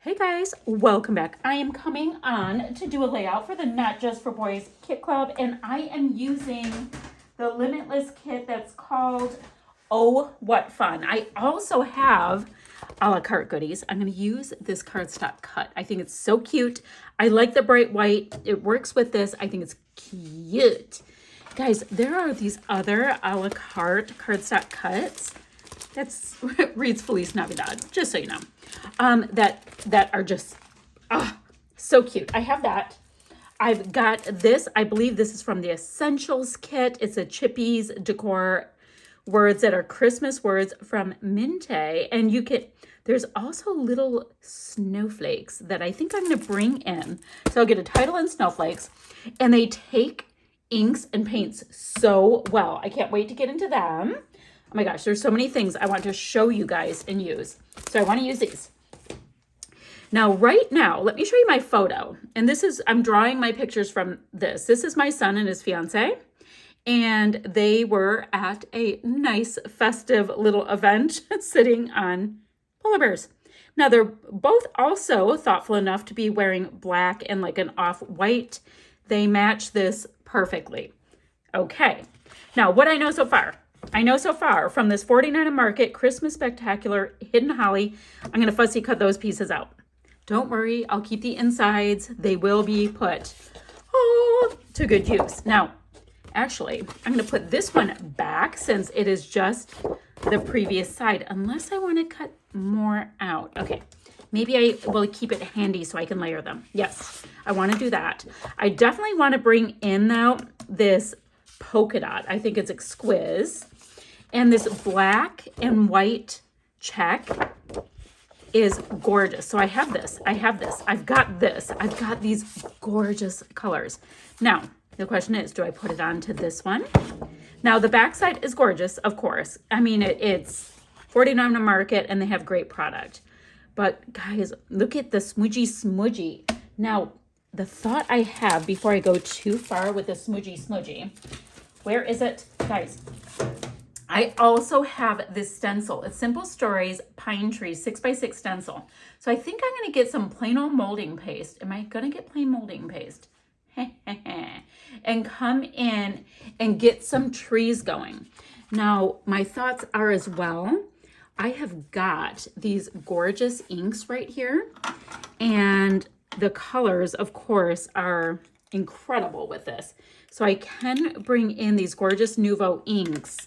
Hey guys, welcome back. I am coming on to do a layout for the Not Just for Boys Kit Club, and I am using the Limitless kit that's called Oh What Fun. I also have a la carte goodies. I'm going to use this cardstock cut. I think it's so cute. I like the bright white. It works with this. I think it's cute. Guys, there are these other a la carte cardstock cuts. That's reads Feliz Navidad, just so you know. That are just so cute. I have that. I've got this. I believe this is from the Essentials kit. It's a Chippies decor words that are Christmas words from Minte. And there's also little snowflakes that I think I'm going to bring in. So I'll get a title and snowflakes. And they take inks and paints so well. I can't wait to get into them. Oh my gosh, there's so many things I want to show you guys and use. So I want to use these. Now, right now, let me show you my photo. And I'm drawing my pictures from this. This is my son and his fiance. And they were at a nice festive little event sitting on polar bears. Now, they're both also thoughtful enough to be wearing black and like an off-white. They match this perfectly. Okay. Now, what I know so far from this 49 Market Christmas Spectacular Hidden Holly, I'm going to fussy cut those pieces out. Don't worry, I'll keep the insides. They will be put to good use. Now, actually, I'm going to put this one back since it is just the previous side, unless I want to cut more out. Okay, maybe I will keep it handy so I can layer them. Yes, I want to do that. I definitely want to bring in, though, this polka dot. I think it's exquisite. And this black and white check is gorgeous. So I have this. I've got this. I've got these gorgeous colors. Now, the question is, do I put it onto this one? Now, the backside is gorgeous, of course. I mean, it's 49 Market and they have great product. But guys, look at the smudgy. Now, the thought I have before I go too far with the smudgy, where is it? Guys, I also have this stencil. It's Simple Stories Pine Tree 6x6 stencil. So I think I'm going to get some plain old molding paste. Am I going to get plain molding paste? And come in and get some trees going. Now, my thoughts are as well, I have got these gorgeous inks right here. And the colors, of course, are incredible with this. So I can bring in these gorgeous Nuvo inks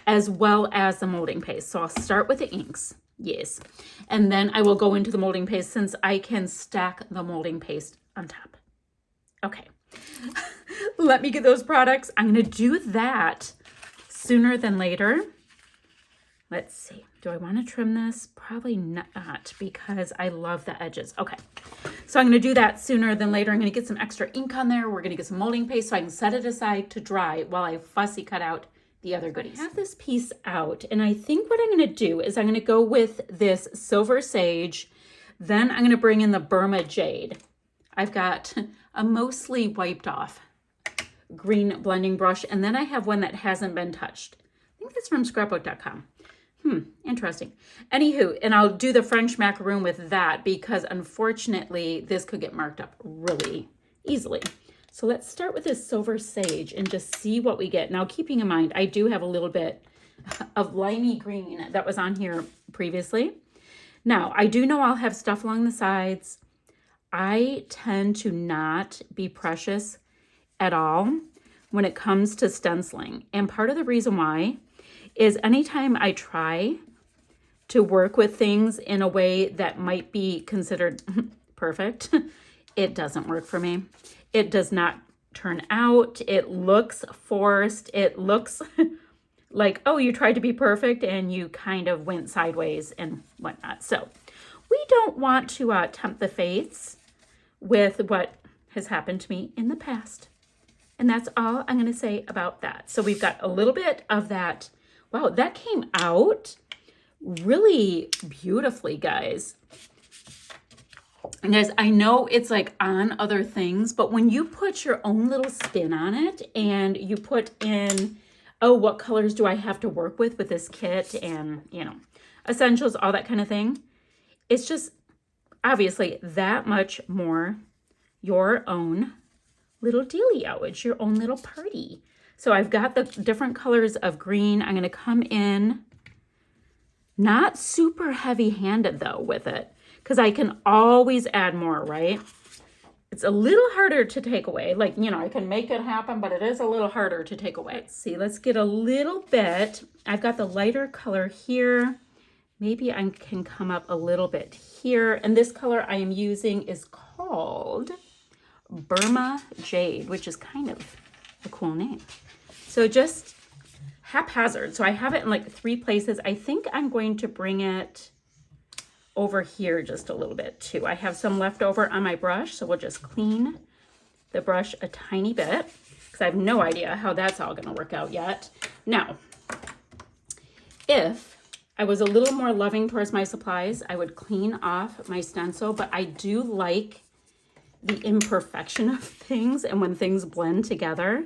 as well as the molding paste. So I'll start with the inks, yes. And then I will go into the molding paste since I can stack the molding paste on top. Okay, let me get those products. I'm gonna do that sooner than later. Let's see, do I wanna trim this? Probably not because I love the edges. Okay, so I'm gonna do that sooner than later. I'm gonna get some extra ink on there. We're gonna get some molding paste so I can set it aside to dry while I fussy cut out the other goodies. I have this piece out, and I think what I'm going to do is I'm going to go with this Silver Sage. Then I'm going to bring in the Burma Jade. I've got a mostly wiped off green blending brush, and then I have one that hasn't been touched. I think that's from scrapbook.com. Interesting. Anywho, and I'll do the French macaroon with that because unfortunately this could get marked up really easily. So let's start with this Silver Sage and just see what we get. Now, keeping in mind, I do have a little bit of limey green that was on here previously. Now, I do know I'll have stuff along the sides. I tend to not be precious at all when it comes to stenciling. And part of the reason why is anytime I try to work with things in a way that might be considered perfect, it doesn't work for me. It does not turn out. It looks forced. It looks like, oh, you tried to be perfect and you kind of went sideways and whatnot. So we don't want to tempt the fates with what has happened to me in the past. And that's all I'm going to say about that. So we've got a little bit of that. Wow, that came out really beautifully, guys. And guys, I know it's like on other things, but when you put your own little spin on it and you put in, oh, what colors do I have to work with this kit and, you know, essentials, all that kind of thing, it's just, obviously that much more your own little dealio. It's your own little party. So I've got the different colors of green. I'm going to come in, not super heavy-handed though with it, because I can always add more, right? It's a little harder to take away. Like, you know, I can make it happen, but it is a little harder to take away. Let's see, let's get a little bit. I've got the lighter color here. Maybe I can come up a little bit here. And this color I am using is called Burma Jade, which is kind of a cool name. So just haphazard. So I have it in like 3 places. I think I'm going to bring it over here just a little bit too. I have some left over on my brush, so we'll just clean the brush a tiny bit because I have no idea how that's all going to work out yet. Now, if I was a little more loving towards my supplies, I would clean off my stencil, but I do like the imperfection of things, and when things blend together,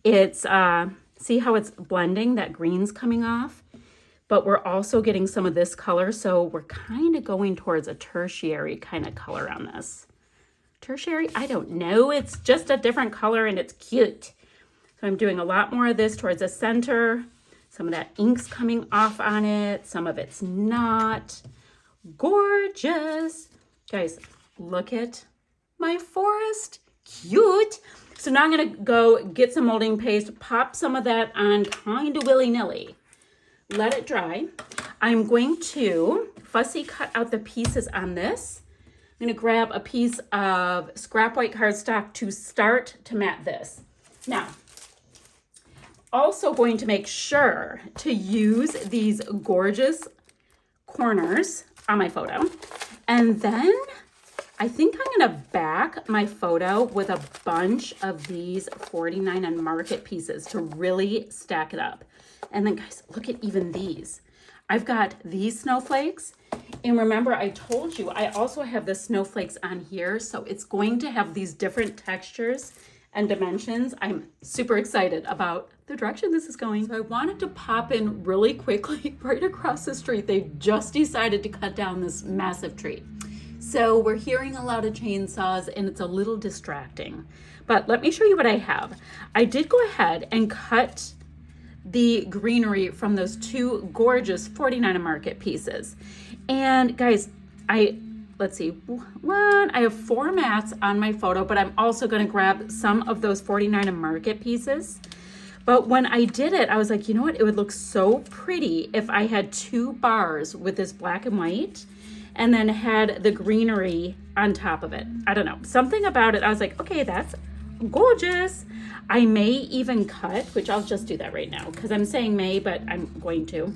it's, see how it's blending, that green's coming off? But we're also getting some of this color, so we're kind of going towards a tertiary kind of color on this. Tertiary? I don't know. It's just a different color and it's cute. So I'm doing a lot more of this towards the center. Some of that ink's coming off on it. Some of it's not. Gorgeous. Guys, look at my forest. Cute. So now I'm going to go get some molding paste, pop some of that on kind of willy-nilly. Let it dry. I'm going to fussy cut out the pieces on this. I'm going to grab a piece of scrap white cardstock to start to mat this. Now, also going to make sure to use these gorgeous corners on my photo. And then I think I'm going to back my photo with a bunch of these 49 and Market pieces to really stack it up. And then guys, look at even these. I've got these snowflakes. And remember, I told you, I also have the snowflakes on here. So it's going to have these different textures and dimensions. I'm super excited about the direction this is going. So I wanted to pop in really quickly right across the street. They just decided to cut down this massive tree. So we're hearing a lot of chainsaws and it's a little distracting. But let me show you what I have. I did go ahead and cut the greenery from those 2 gorgeous 49 and Market pieces. And guys, let's see, I have 4 mats on my photo, but I'm also going to grab some of those 49 and Market pieces. But when I did it, I was like, you know what? It would look so pretty if I had 2 bars with this black and white and then had the greenery on top of it. I don't know, something about it. I was like, okay, that's gorgeous. I may even cut, which I'll just do that right now because I'm saying may, but I'm going to.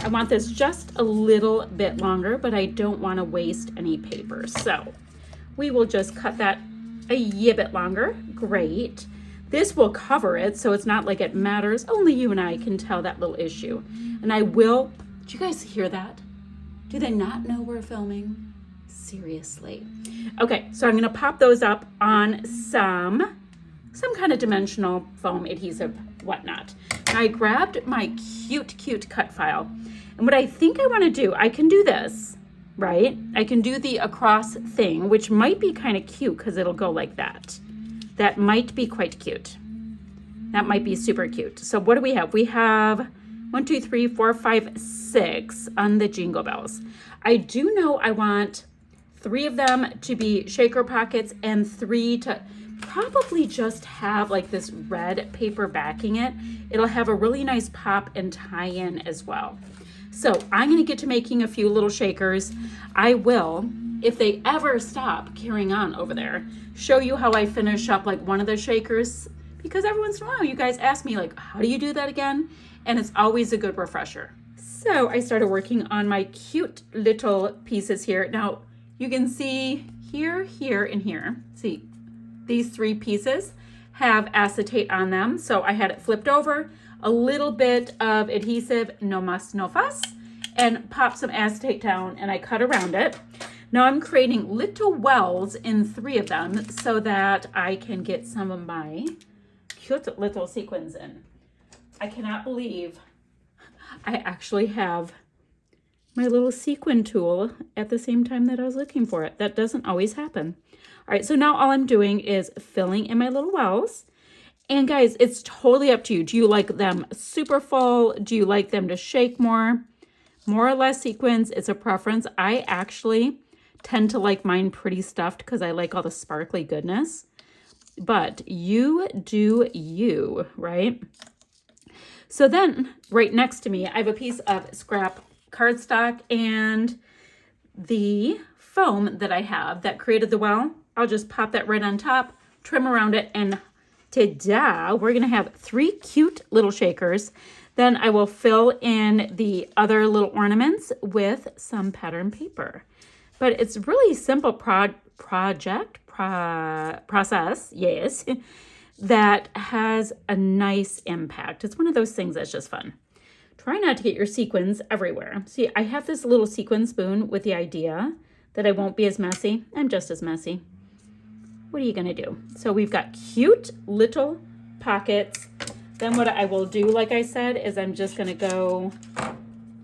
I want this just a little bit longer, but I don't want to waste any paper. So we will just cut that a bit longer. Great. This will cover it, so it's not like it matters. Only you and I can tell that little issue. And I will, do you guys hear that? Do they not know we're filming? Seriously. Okay, so I'm gonna pop those up on some kind of dimensional foam adhesive, whatnot. Now I grabbed my cute cut file. And what I think I wanna do, I can do this, right? I can do the across thing, which might be kind of cute because it'll go like that. That might be quite cute. That might be super cute. So what do we have? We have 1, 2, 3, 4, 5, 6 on the Jingle Bells. I do know I want 3 of them to be shaker pockets and 3 to probably just have like this red paper backing it. It'll have a really nice pop and tie-in as well. So I'm gonna get to making a few little shakers. I will, if they ever stop carrying on over there, show you how I finish up like one of the shakers, because every once in a while you guys ask me like, how do you do that again? And it's always a good refresher. So I started working on my cute little pieces here. Now you can see here, here, and here. See, these 3 pieces have acetate on them. So I had it flipped over, a little bit of adhesive, no muss, no fuss, and pop some acetate down, and I cut around it. Now I'm creating little wells in 3 of them so that I can get some of my cute little sequins in. I cannot believe I actually have my little sequin tool at the same time that I was looking for it. That doesn't always happen. All right, so now all I'm doing is filling in my little wells. And guys, it's totally up to you. Do you like them super full? Do you like them to shake more? More or less sequins, it's a preference. I actually tend to like mine pretty stuffed because I like all the sparkly goodness. But you do you, right? So then right next to me, I have a piece of scrap cardstock and the foam that I have that created the well. I'll just pop that right on top, trim around it, and ta-da, we're gonna have 3 cute little shakers. Then I will fill in the other little ornaments with some pattern paper. But it's really simple process, yes, that has a nice impact. It's one of those things that's just fun. Try not to get your sequins everywhere. See, I have this little sequin spoon with the idea that I won't be as messy. I'm just as messy. What are you gonna do? So we've got cute little pockets. Then what I will do, like I said, is I'm just gonna go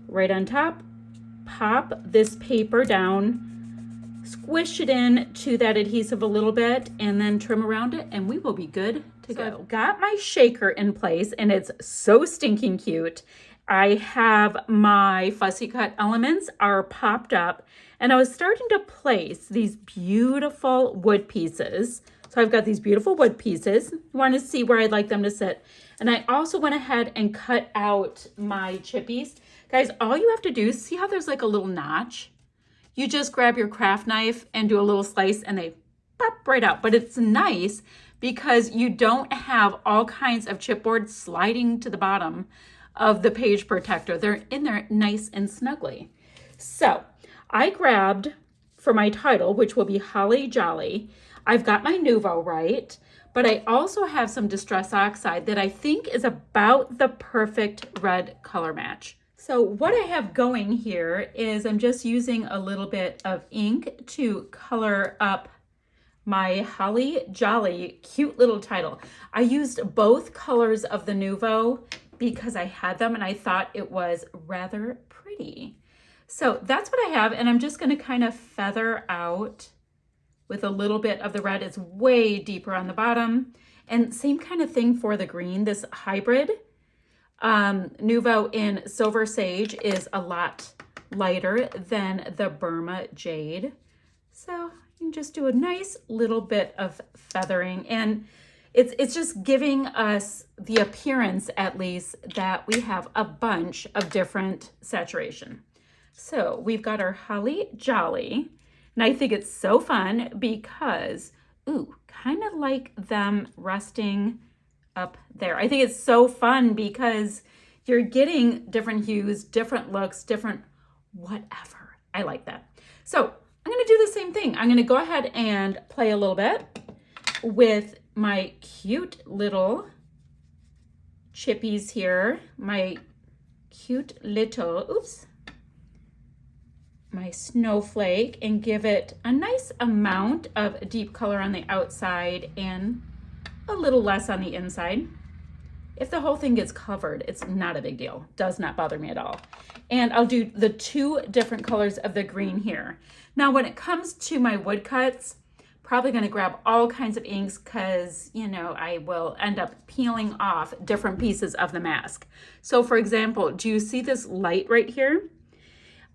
right on top, pop this paper down, squish it in to that adhesive a little bit, and then trim around it, and we will be good to go. I've got my shaker in place, and it's so stinking cute. I have my fussy cut elements are popped up, and I was starting to place these beautiful wood pieces. So I've got these beautiful wood pieces. I want to see where I'd like them to sit. And I also went ahead and cut out my chippies. Guys, all you have to do, see how there's like a little notch? You just grab your craft knife and do a little slice and they pop right out. But it's nice because you don't have all kinds of chipboard sliding to the bottom of the page protector. They're in there nice and snugly. So I grabbed for my title, which will be Holly Jolly. I've got my Nuvo right, but I also have some Distress Oxide that I think is about the perfect red color match. So what I have going here is I'm just using a little bit of ink to color up my Holly Jolly cute little title. I used both colors of the Nuvo because I had them and I thought it was rather pretty. So that's what I have, and I'm just going to kind of feather out with a little bit of the red. It's way deeper on the bottom. And same kind of thing for the green. This hybrid Nuvo in Silver Sage is a lot lighter than the Burma Jade. So you can just do a nice little bit of feathering, and it's just giving us the appearance, at least, that we have a bunch of different saturation. So we've got our Holly Jolly, and I think it's so fun because, ooh, kind of like them resting up there. I think it's so fun because you're getting different hues, different looks, different whatever. I like that. So I'm going to do the same thing. I'm going to go ahead and play a little bit with my cute little chippies here, my cute little, my snowflake, and give it a nice amount of deep color on the outside and a little less on the inside. If the whole thing gets covered, it's not a big deal. Does not bother me at all. And I'll do the 2 different colors of the green here. Now, when it comes to my woodcuts, probably going to grab all kinds of inks because, you know, I will end up peeling off different pieces of the mask. So for example, do you see this light right here?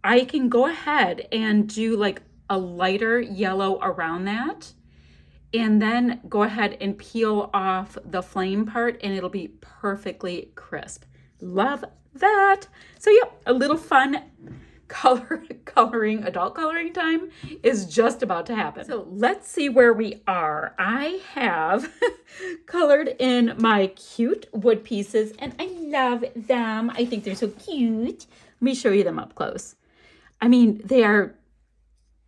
I can go ahead and do like a lighter yellow around that, and then go ahead and peel off the flame part, and it'll be perfectly crisp. Love that. So yep, a little fun adult coloring time is just about to happen. So let's see where we are. I have colored in my cute wood pieces, and I love them. I think they're so cute. Let me show you them up close. I mean, they are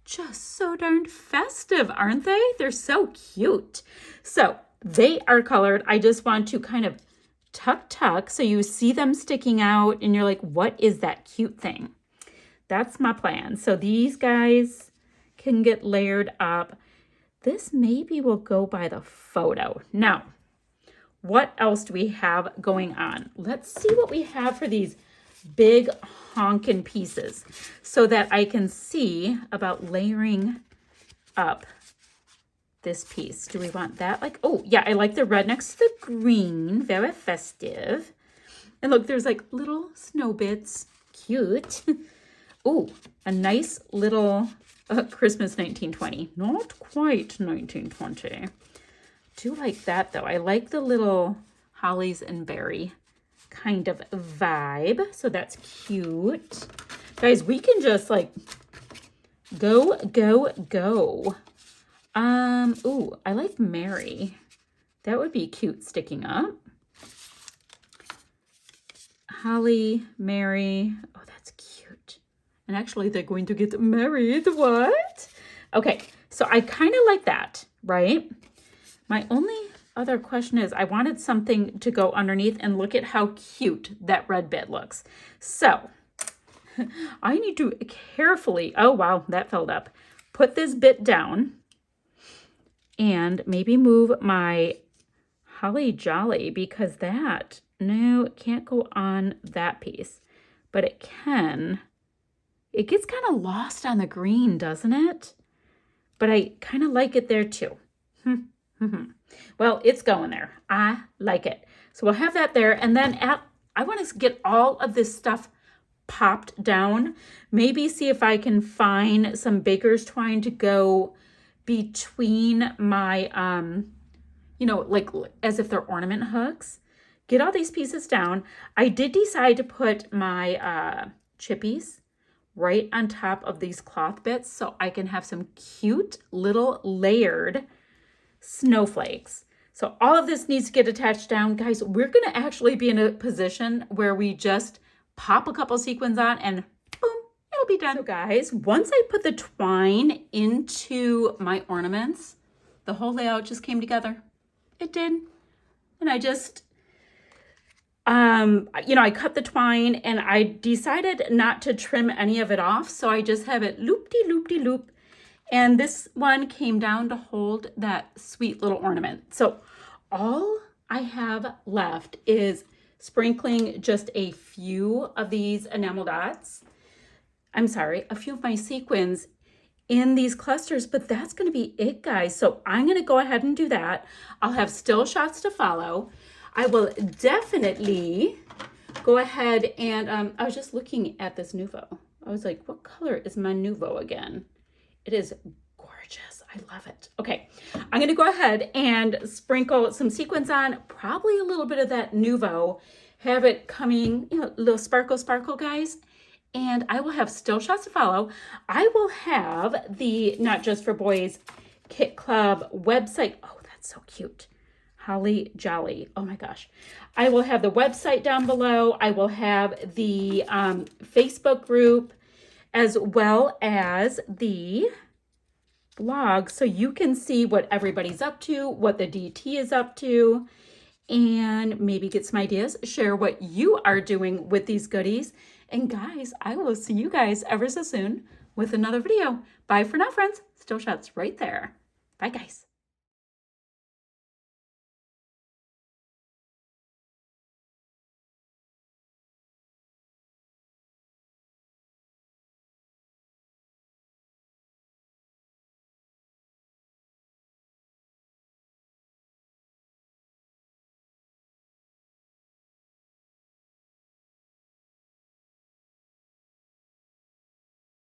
just so darn festive, aren't they? They're so cute. So they are colored. I just want to kind of tuck so you see them sticking out and you're like, what is that cute thing? That's my plan. So these guys can get layered up. This maybe will go by the photo. Now, what else do we have going on? Let's see what we have for these big honkin' pieces so that I can see about layering up this piece. Do we want that? Like, oh yeah, I like the red next to the green, very festive. And look, there's like little snow bits, cute. Oh, a nice little Christmas 1920, not quite 1920. Do like that though. I like the little hollies and berry kind of vibe, so that's cute. Guys, we can just like go. Ooh, I like Mary. That would be cute sticking up. Holly, Mary. Oh, that's cute. And actually, they're going to get married. What? Okay, so I kind of like that, right? My only other question is I wanted something to go underneath, and look at how cute that red bit looks. So I need to carefully, oh wow, that filled up. Put this bit down and maybe move my holly jolly, because that, no, it can't go on that piece, but it can. It gets kind of lost on the green, doesn't it? But I kind of like it there too. Well, it's going there. I like it. So we'll have that there. And then I want to get all of this stuff popped down. Maybe see if I can find some baker's twine to go between my, you know, like as if they're ornament hooks. Get all these pieces down. I did decide to put my chippies right on top of these cloth bits so I can have some cute little layered snowflakes. So all of this needs to get attached down. Guys, we're going to actually be in a position where we just pop a couple sequins on and boom, it'll be done. So guys, once I put the twine into my ornaments, the whole layout just came together. It did. And I just, you know, I cut the twine and I decided not to trim any of it off. So I just have it loop-de-loop-de-loop. And this one came down to hold that sweet little ornament. So all I have left is sprinkling just a few of these enamel dots. I'm sorry, a few of my sequins in these clusters, but that's going to be it, guys. So I'm going to go ahead and do that. I'll have still shots to follow. I will definitely go ahead and I was just looking at this Nouveau. I was like, what color is my Nouveau again? It is gorgeous. I love it. Okay, I'm going to go ahead and sprinkle some sequins on, probably a little bit of that Nouveau, have it coming, you know, a little sparkle, guys. And I will have still shots to follow. I will have the Not Just for Boys Kit Club website. Oh, that's so cute. Holly Jolly. Oh my gosh. I will have the website down below. I will have the Facebook group as well as the blog, so you can see what everybody's up to, what the DT is up to, and maybe get some ideas, share what you are doing with these goodies. And guys, I will see you guys ever so soon with another video. Bye for now, friends. Still shots right there. Bye, guys.